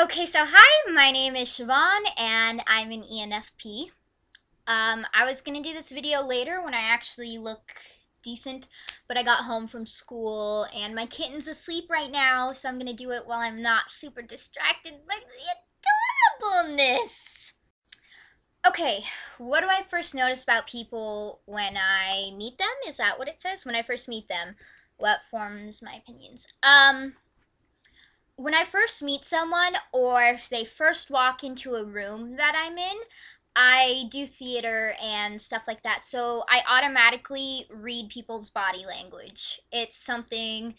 Okay, so hi, my name is Siobhan and I'm an ENFP. I was gonna do this video later when I actually look decent, but I got home from school and my kitten's asleep right now, so I'm gonna do it while I'm not super distracted by the adorableness. Okay, what do I first notice about people when I meet them? Is that what it says? When I first meet them, what forms my opinions? When I first meet someone or if they first walk into a room that I'm in, I do theater and stuff like that. So I automatically read people's body language. It's something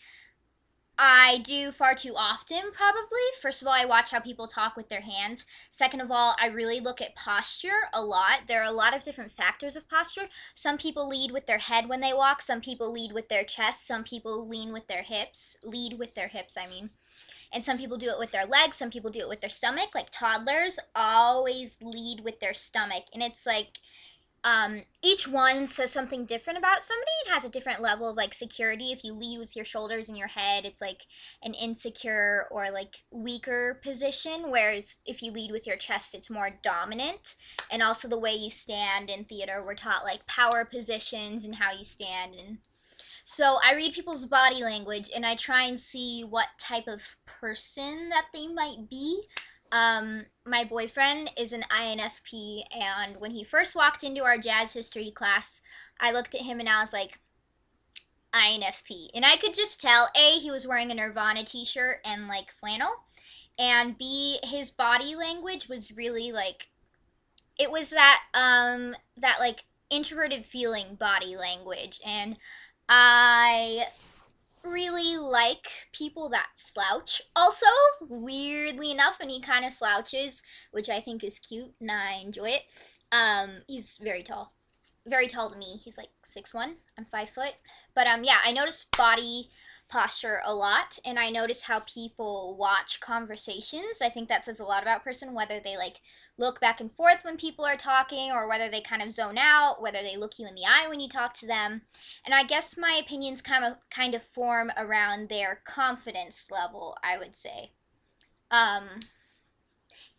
I do far too often, probably. First of all, I watch how people talk with their hands. Second of all, I really look at posture a lot. There are a lot of different factors of posture. Some people lead with their head when they walk, some people lead with their chest, some people lead with their hips, I mean. And some people do it with their legs, some people do it with their stomach. Like toddlers always lead with their stomach. And it's like each one says something different about somebody. It has a different level of like security. If you lead with your shoulders and your head, it's like an insecure or like weaker position. Whereas if you lead with your chest, it's more dominant. And also the way you stand in theater, we're taught like power positions and how you stand. And so I read people's body language and I try and see what type of person that they might be. My boyfriend is an INFP, and when he first walked into our jazz history class, I looked at him and I was like, INFP. And I could just tell, A, he was wearing a Nirvana t shirt and like flannel, and B, his body language was really like, it was that like introverted feeling body language. And I really like people that slouch. Also, weirdly enough, and he kind of slouches, which I think is cute and I enjoy it. He's very tall to me. He's like 6'1". I'm 5 foot. But yeah, I notice body posture a lot, and I notice how people watch conversations. I think that says a lot about a person, whether they like look back and forth when people are talking, or whether they kind of zone out, whether they look you in the eye when you talk to them. And I guess my opinions kind of form around their confidence level, I would say. Um,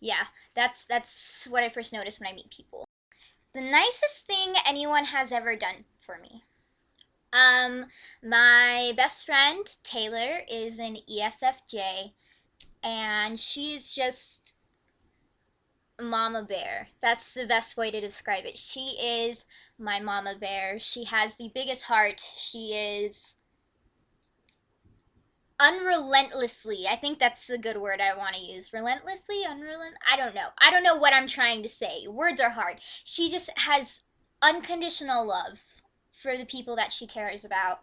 yeah, that's what I first notice when I meet people. The nicest thing anyone has ever done for me. Um, my best friend Taylor is an ESFJ, and she's just mama bear. That's the best way to describe it. She is my mama bear. She has the biggest heart. She is unrelentlessly. I think that's the good word I want to use. Relentlessly, I don't know. I don't know what I'm trying to say. Words are hard. She just has unconditional love for the people that she cares about,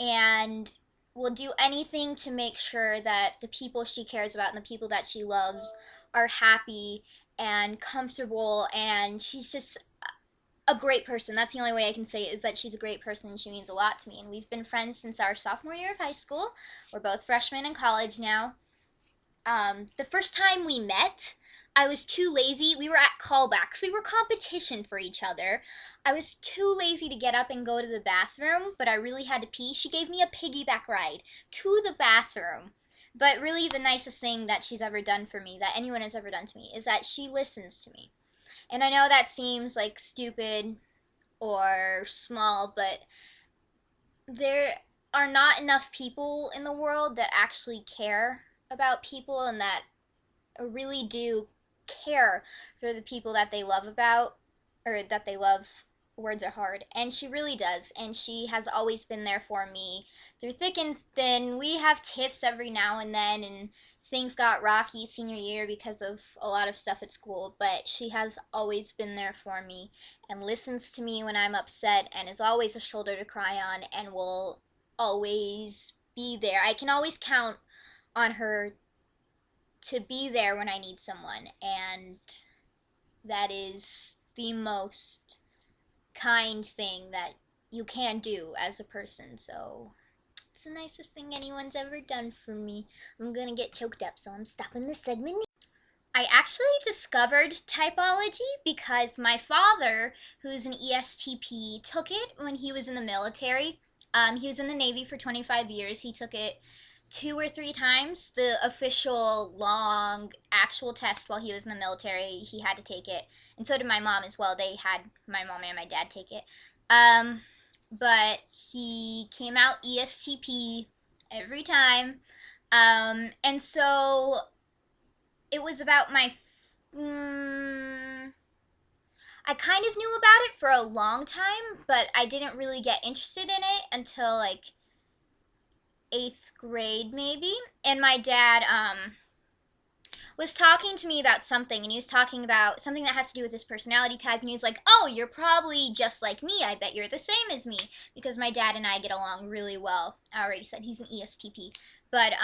and will do anything to make sure that the people she cares about and the people that she loves are happy and comfortable. And she's just a great person. That's the only way I can say it, is that she's a great person and she means a lot to me. And we've been friends since our sophomore year of high school. We're both freshmen in college now. The first time we met, I was too lazy. We were at callbacks. We were competition for each other. I was too lazy to get up and go to the bathroom, but I really had to pee. She gave me a piggyback ride to the bathroom. But really, the nicest thing that she's ever done for me, that anyone has ever done to me, is that she listens to me. And I know that seems like stupid or small, but there are not enough people in the world that actually care about people and that really do care for the people that they love about, or that they love. Words are hard. And she really does. And she has always been there for me through thick and thin. We have tiffs every now and then, and things got rocky senior year because of a lot of stuff at school, but she has always been there for me and listens to me when I'm upset and is always a shoulder to cry on and will always be there. I can always count on her to be there when I need someone, and that is the most kind thing that you can do as a person. So it's the nicest thing anyone's ever done for me. I'm gonna get choked up, so I'm stopping this segment. I actually discovered typology because my father, who's an ESTP, took it when he was in the military. He was in the Navy for 25 years. He took it 2 or 3 times. The official long actual test while he was in the military, he had to take it, and so did my mom as well. They had my mom and my dad take it. Um, but he came out ESTP every time. And so it was about I kind of knew about it for a long time, but I didn't really get interested in it until like 8th grade maybe. And my dad was talking to me about something, and he was talking about something that has to do with his personality type, and he was like, "Oh, you're probably just like me. I bet you're the same as me," because my dad and I get along really well. I already said he's an ESTP, but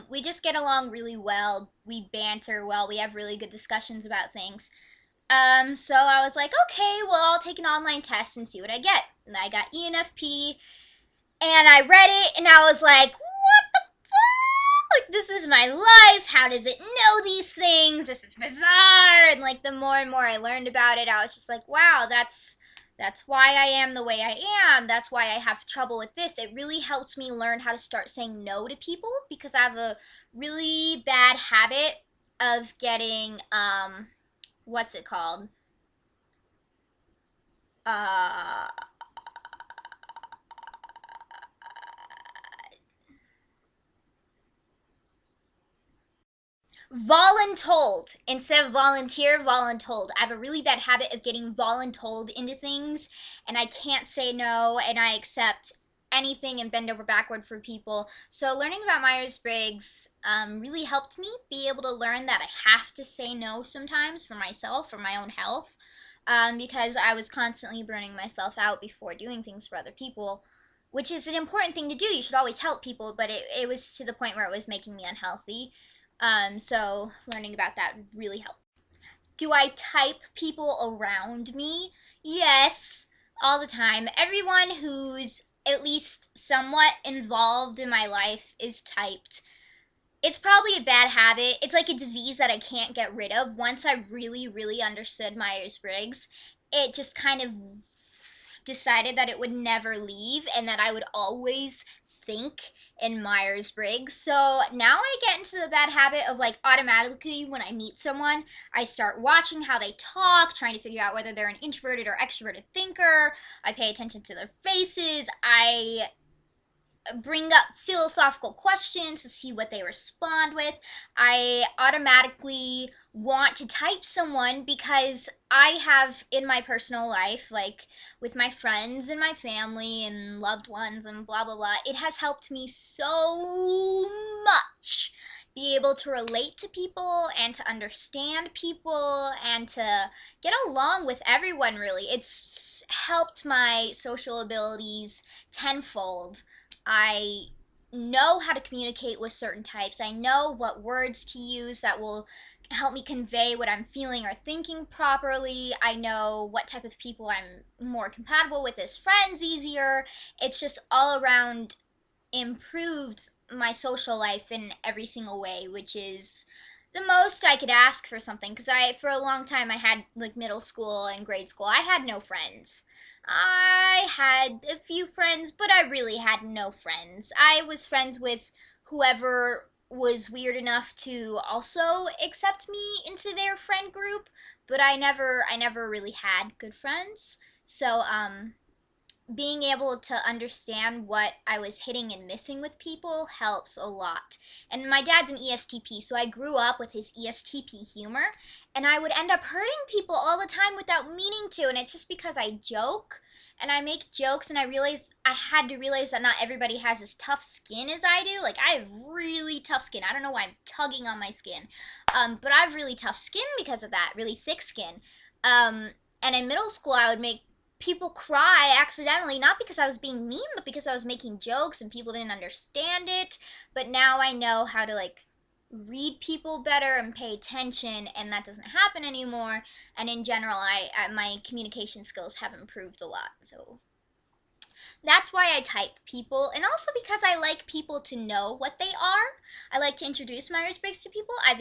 we just get along really well. We banter well. We have really good discussions about things. So I was like, okay, well, I'll take an online test and see what I get. And I got ENFP, and I read it, and I was like, what the fuck? Like, this is my life. How does it know these things? This is bizarre. And like, the more and more I learned about it, I was just like, wow, that's why I am the way I am. That's why I have trouble with this. It really helped me learn how to start saying no to people, because I have a really bad habit of getting what's it called? Uh, voluntold instead of volunteer. Voluntold. I have a really bad habit of getting voluntold into things, and I can't say no, and I accept anything and bend over backward for people. So learning about Myers-Briggs really helped me be able to learn that I have to say no sometimes for myself, for my own health, because I was constantly burning myself out before doing things for other people, which is an important thing to do. You should always help people, but it was to the point where it was making me unhealthy. So learning about that really helped. Do I type people around me? Yes, all the time. Everyone who's at least somewhat involved in my life is typed. It's probably a bad habit. It's like a disease that I can't get rid of. Once I really, really understood Myers-Briggs, it just kind of decided that it would never leave and that I would always think in Myers-Briggs. So now I get into the bad habit of like automatically when I meet someone, I start watching how they talk, trying to figure out whether they're an introverted or extroverted thinker. I pay attention to their faces. I bring up philosophical questions to see what they respond with. I automatically want to type someone because I have in my personal life, like with my friends and my family and loved ones and blah blah blah, it has helped me so much be able to relate to people and to understand people and to get along with everyone really. It's helped my social abilities tenfold. I know how to communicate with certain types. I know what words to use that will help me convey what I'm feeling or thinking properly. I know what type of people I'm more compatible with as friends easier. It's just all around improved my social life in every single way, which is the most I could ask for something. Because for a long time, I had like middle school and grade school, I had no friends. I had a few friends, but I really had no friends. I was friends with whoever was weird enough to also accept me into their friend group, but I never really had good friends. So being able to understand what I was hitting and missing with people helps a lot. And my dad's an ESTP, so I grew up with his ESTP humor, and I would end up hurting people all the time without meaning to, and it's just because I joke and I make jokes, and I had to realize that not everybody has as tough skin as I do. Like, I have really tough skin. I don't know why I'm tugging on my skin. But I have really tough skin because of that, really thick skin. And in middle school, I would make people cry accidentally, not because I was being mean, but because I was making jokes and people didn't understand it. But now I know how to like read people better and pay attention, and that doesn't happen anymore. And in general, my communication skills have improved a lot. So that's why I type people, and also because I like people to know what they are. I like to introduce Myers-Briggs to people. I've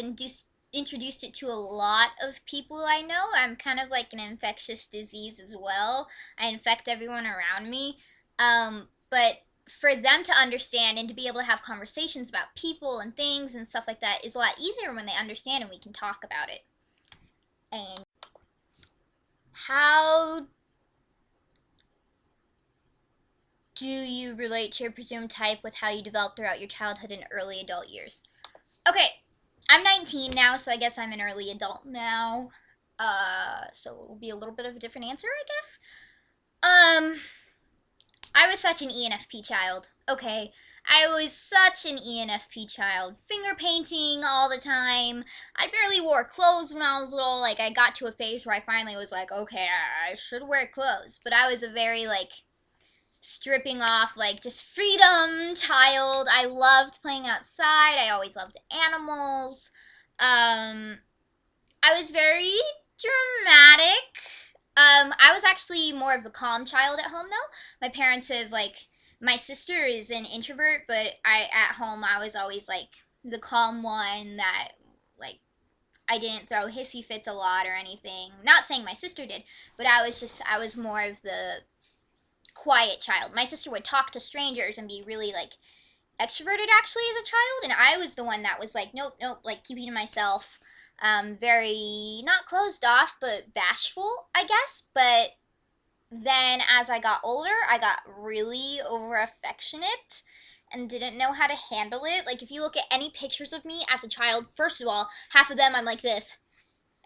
introduced it to a lot of people I know. I'm kind of like an infectious disease as well. I infect everyone around me. But for them to understand and to be able to have conversations about people and things and stuff like that is a lot easier when they understand and we can talk about it. And how do you relate to your presumed type with how you developed throughout your childhood and early adult years? Okay, I'm 19 now, so I guess I'm an early adult now. So it will be a little bit of a different answer, I guess. I was such an ENFP child. Okay, I was such an ENFP child. Finger painting all the time. I barely wore clothes when I was little. Like, I got to a phase where I finally was like, okay, I should wear clothes. But I was a very, like, stripping off, like, just freedom child. I loved playing outside. I always loved animals. I was very dramatic. I was actually more of the calm child at home, though. My parents have, like, my sister is an introvert, but at home, I was always, like, the calm one that, like, I didn't throw hissy fits a lot or anything. Not saying my sister did, but I was more of the quiet child. My sister would talk to strangers and be really, like, extroverted actually as a child, and I was the one that was like, nope, like, keeping to myself. Very, not closed off, but bashful, I guess. But then as I got older, I got really over affectionate and didn't know how to handle it. Like, if you look at any pictures of me as a child, first of all, half of them I'm like this.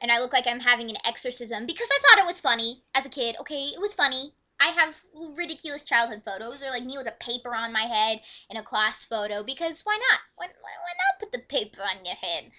And I look like I'm having an exorcism because I thought it was funny as a kid. Okay, it was funny. I have ridiculous childhood photos, or like me with a paper on my head in a class photo, because why not? Why not put the paper on your head?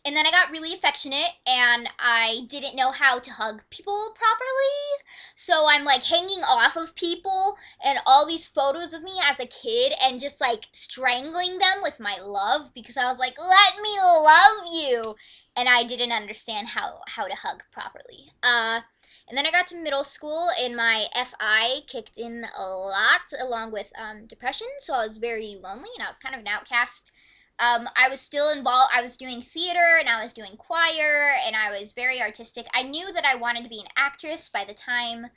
And then I got really affectionate, and I didn't know how to hug people properly. So I'm like hanging off of people, and all these photos of me as a kid, and just like strangling them with my love, because I was like, let me love you. And I didn't understand how to hug properly. And then I got to middle school, and my FI kicked in a lot, along with depression. So I was very lonely, and I was kind of an outcast. I was still involved. I was doing theater, and I was doing choir, and I was very artistic. I knew that I wanted to be an actress by the time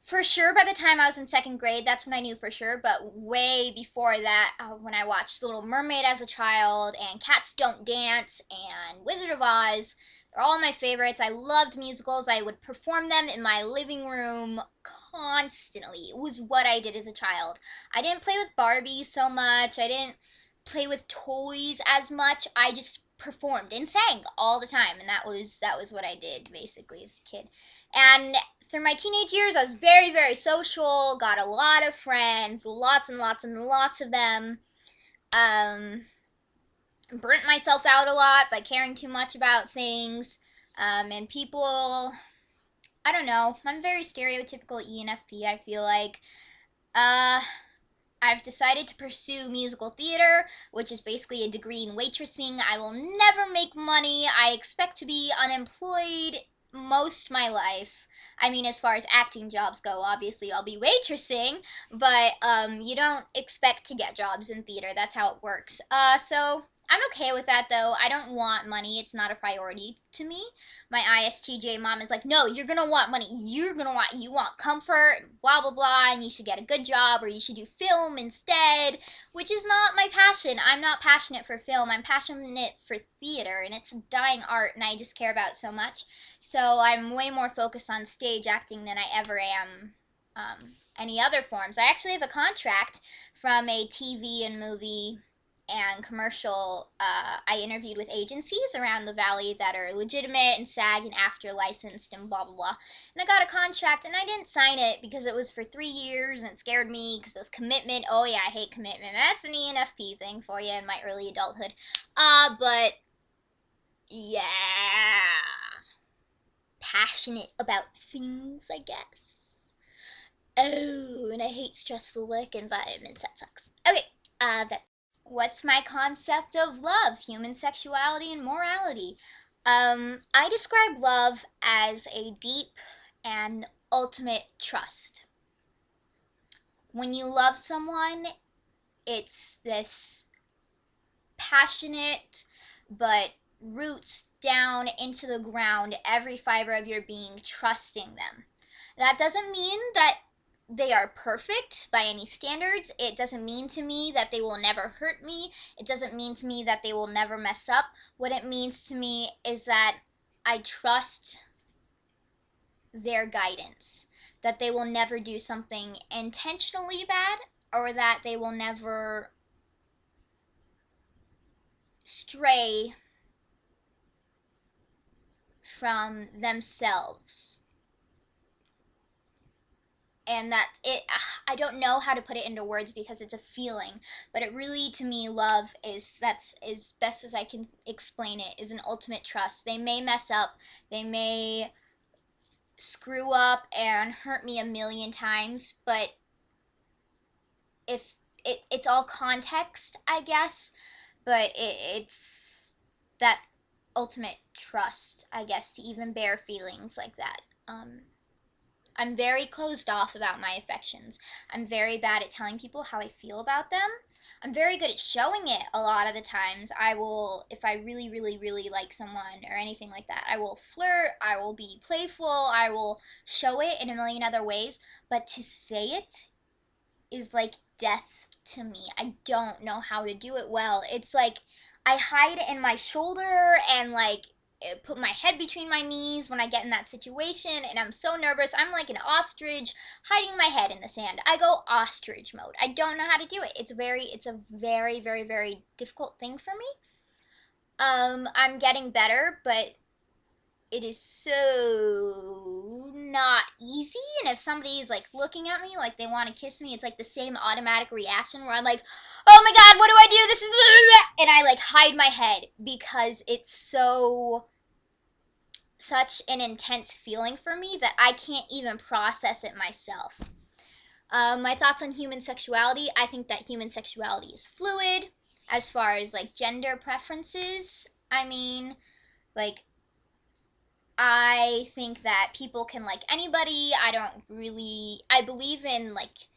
I was in second grade. That's when I knew for sure. But way before that, when I watched Little Mermaid as a child, and Cats Don't Dance, and Wizard of Oz, they're all my favorites. I loved musicals. I would perform them in my living room constantly. It was what I did as a child. I didn't play with Barbie so much. I didn't play with toys as much. I just performed and sang all the time, and that was what I did basically as a kid. And through my teenage years, I was very, very social, got a lot of friends, lots and lots and lots of them. Burnt myself out a lot by caring too much about things. And people, I don't know, I'm very stereotypical ENFP, I feel like. I've decided to pursue musical theater, which is basically a degree in waitressing. I will never make money. I expect to be unemployed most my life. I mean, as far as acting jobs go, obviously I'll be waitressing, but you don't expect to get jobs in theater. That's how it works. So I'm okay with that, though. I don't want money. It's not a priority to me. My ISTJ mom is like, no, you're going to want money. You want comfort, blah, blah, blah, and you should get a good job, or you should do film instead, which is not my passion. I'm not passionate for film. I'm passionate for theater, and it's a dying art, and I just care about it so much. So I'm way more focused on stage acting than I ever am any other forms. I actually have a contract from a TV and movie and commercial. I interviewed with agencies around the valley that are legitimate and SAG and AFTRA licensed and blah blah blah, and I got a contract, and I didn't sign it because it was for 3 years and it scared me because it was commitment. Oh yeah, I hate commitment. That's an ENFP thing for you in my early adulthood. But yeah, passionate about things, I guess. Oh, and I hate stressful work environments. That sucks. Okay, that's what's my concept of love, human sexuality, and morality? I describe love as a deep and ultimate trust. When you love someone, it's this passionate but roots down into the ground, every fiber of your being, trusting them. That doesn't mean that they are perfect by any standards. It doesn't mean to me that they will never hurt me. It doesn't mean to me that they will never mess up. What it means to me is that I trust their guidance, that they will never do something intentionally bad, or that they will never stray from themselves. And that it, I don't know how to put it into words because it's a feeling, but it really, to me, love is, that's as best as I can explain it, is an ultimate trust. They may mess up, they may screw up and hurt me a million times, but if it's all context, I guess, but it's that ultimate trust, I guess, to even bear feelings like that. I'm very closed off about my affections. I'm very bad at telling people how I feel about them. I'm very good at showing it a lot of the times. I will, if I really, really, really like someone or anything like that, I will flirt, I will be playful, I will show it in a million other ways. But to say it is like death to me. I don't know how to do it well. It's like I hide it in my shoulder and like put my head between my knees when I get in that situation, and I'm so nervous. I'm like an ostrich hiding my head in the sand. I go ostrich mode. I don't know how to do it. It's a very, very, very difficult thing for me. I'm getting better, but it is so not easy. And if somebody is like looking at me like they want to kiss me, it's like the same automatic reaction where I'm like, oh my god, what do I do? This is, and I like hide my head because it's such an intense feeling for me that I can't even process it myself. My thoughts on human sexuality: I think that human sexuality is fluid as far as like gender preferences. I mean, like, I think that people can like anybody. I believe in like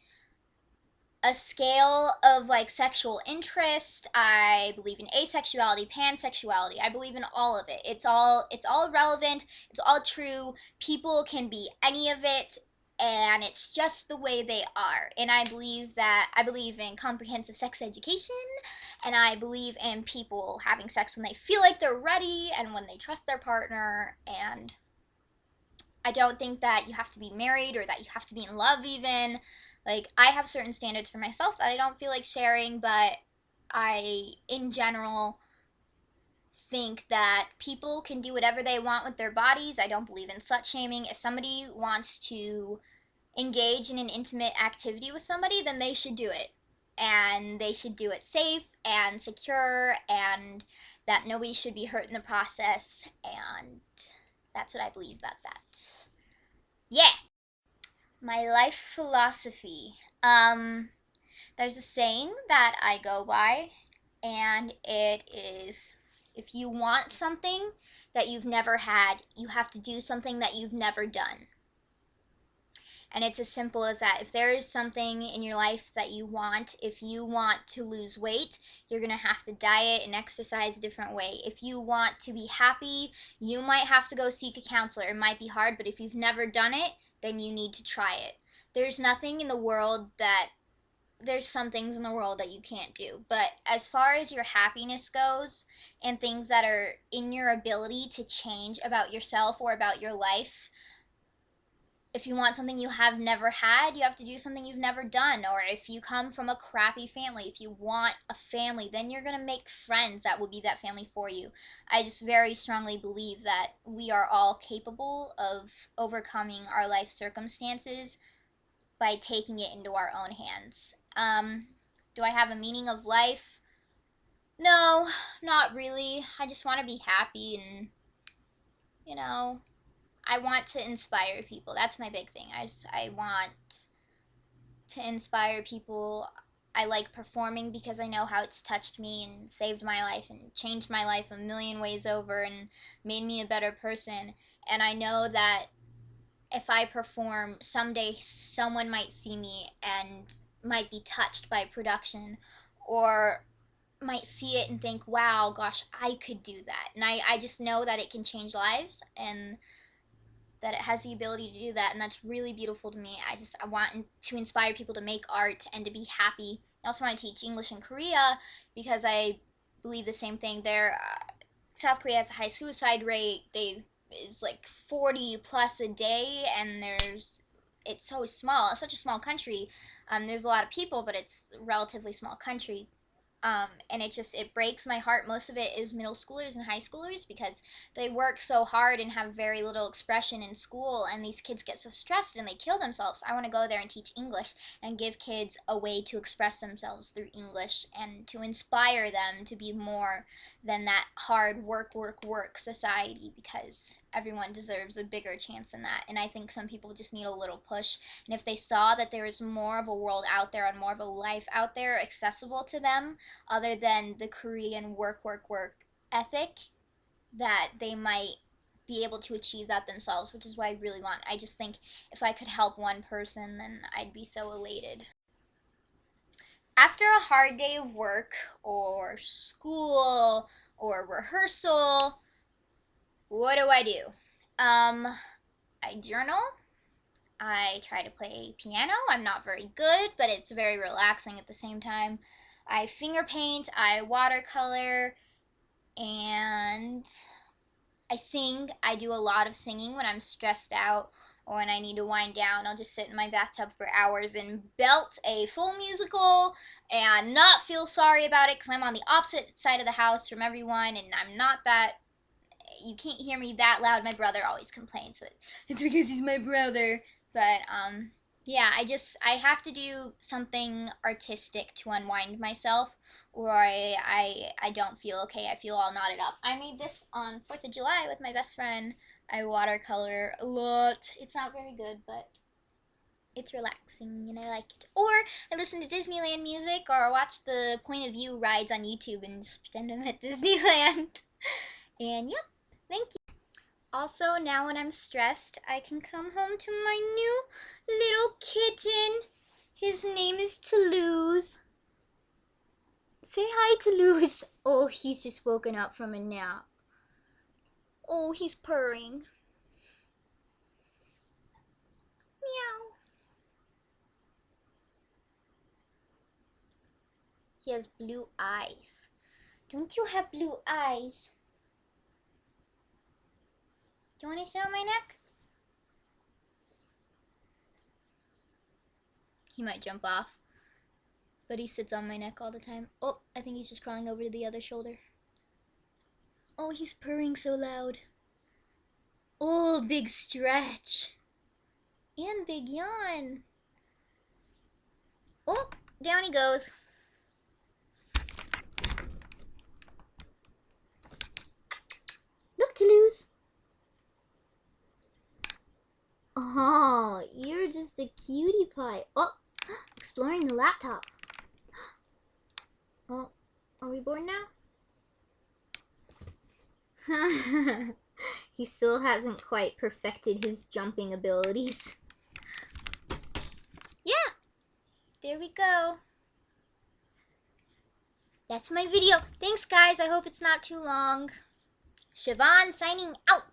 a scale of like sexual interest. I believe in asexuality, pansexuality. I believe in all of it. It's all relevant. It's all true. People can be any of it, and it's just the way they are. And I believe in comprehensive sex education, and I believe in people having sex when they feel like they're ready and when they trust their partner. And I don't think that you have to be married or that you have to be in love even. Like, I have certain standards for myself that I don't feel like sharing, but I, in general, think that people can do whatever they want with their bodies. I don't believe in slut shaming. If somebody wants to engage in an intimate activity with somebody, then they should do it. And they should do it safe and secure, and that nobody should be hurt in the process. And that's what I believe about that. Yeah! My life philosophy. There's a saying that I go by, and it is, if you want something that you've never had, you have to do something that you've never done. And it's as simple as that. If there is something in your life that you want, if you want to lose weight, you're going to have to diet and exercise a different way. If you want to be happy, you might have to go seek a counselor. It might be hard, but if you've never done it, then you need to try it. There's some things in the world that you can't do. But as far as your happiness goes and things that are in your ability to change about yourself or about your life, if you want something you have never had, you have to do something you've never done. Or if you come from a crappy family, if you want a family, then you're going to make friends that will be that family for you. I just very strongly believe that we are all capable of overcoming our life circumstances by taking it into our own hands. Do I have a meaning of life? No, not really. I just want to be happy, and, I want to inspire people. That's my big thing. I want to inspire people. I like performing because I know how it's touched me and saved my life and changed my life a million ways over and made me a better person. And I know that if I perform, someday someone might see me and might be touched by production, or might see it and think, wow, gosh, I could do that. And I just know that it can change lives, and that it has the ability to do that, and that's really beautiful to me. I want to inspire people to make art and to be happy. I also want to teach English in Korea because I believe the same thing there. South Korea has a high suicide rate. They is like 40 plus a day, and it's so small. It's such a small country. There's a lot of people, but it's a relatively small country. And it breaks my heart. Most of it is middle schoolers and high schoolers because they work so hard and have very little expression in school, and these kids get so stressed and they kill themselves. I want to go there and teach English and give kids a way to express themselves through English and to inspire them to be more than that hard work society, because everyone deserves a bigger chance than that. And I think some people just need a little push, and if they saw that there is more of a world out there and more of a life out there accessible to them other than the Korean work ethic, that they might be able to achieve that themselves, which is what I really want. I just think if I could help one person, then I'd be so elated. After a hard day of work or school or rehearsal, what do? I journal. I try to play piano. I'm not very good, but it's very relaxing at the same time. I finger paint, I watercolor, and I sing. I do a lot of singing when I'm stressed out or when I need to wind down. I'll just sit in my bathtub for hours and belt a full musical and not feel sorry about it because I'm on the opposite side of the house from everyone, and I'm not that. You can't hear me that loud. My brother always complains, but it's because he's my brother. But yeah, I have to do something artistic to unwind myself, or I don't feel okay. I feel all knotted up. I made this on 4th of July with my best friend. I watercolor a lot. It's not very good, but it's relaxing and I like it. Or I listen to Disneyland music or watch the point of view rides on YouTube and just pretend I'm at Disneyland. And yep, thank you. Also, now when I'm stressed, I can come home to my new little kitten. His name is Toulouse. Say hi, Toulouse. Oh, he's just woken up from a nap. Oh, he's purring. Meow. He has blue eyes. Don't you have blue eyes? Do you want to sit on my neck? He might jump off, but he sits on my neck all the time. Oh, I think he's just crawling over to the other shoulder. Oh, he's purring so loud. Oh, big stretch. And big yawn. Oh, down he goes. Look, Toulouse. Oh, you're just a cutie pie. Oh, exploring the laptop. Oh, are we bored now? He still hasn't quite perfected his jumping abilities. Yeah, there we go. That's my video. Thanks, guys. I hope it's not too long. Siobhan signing out.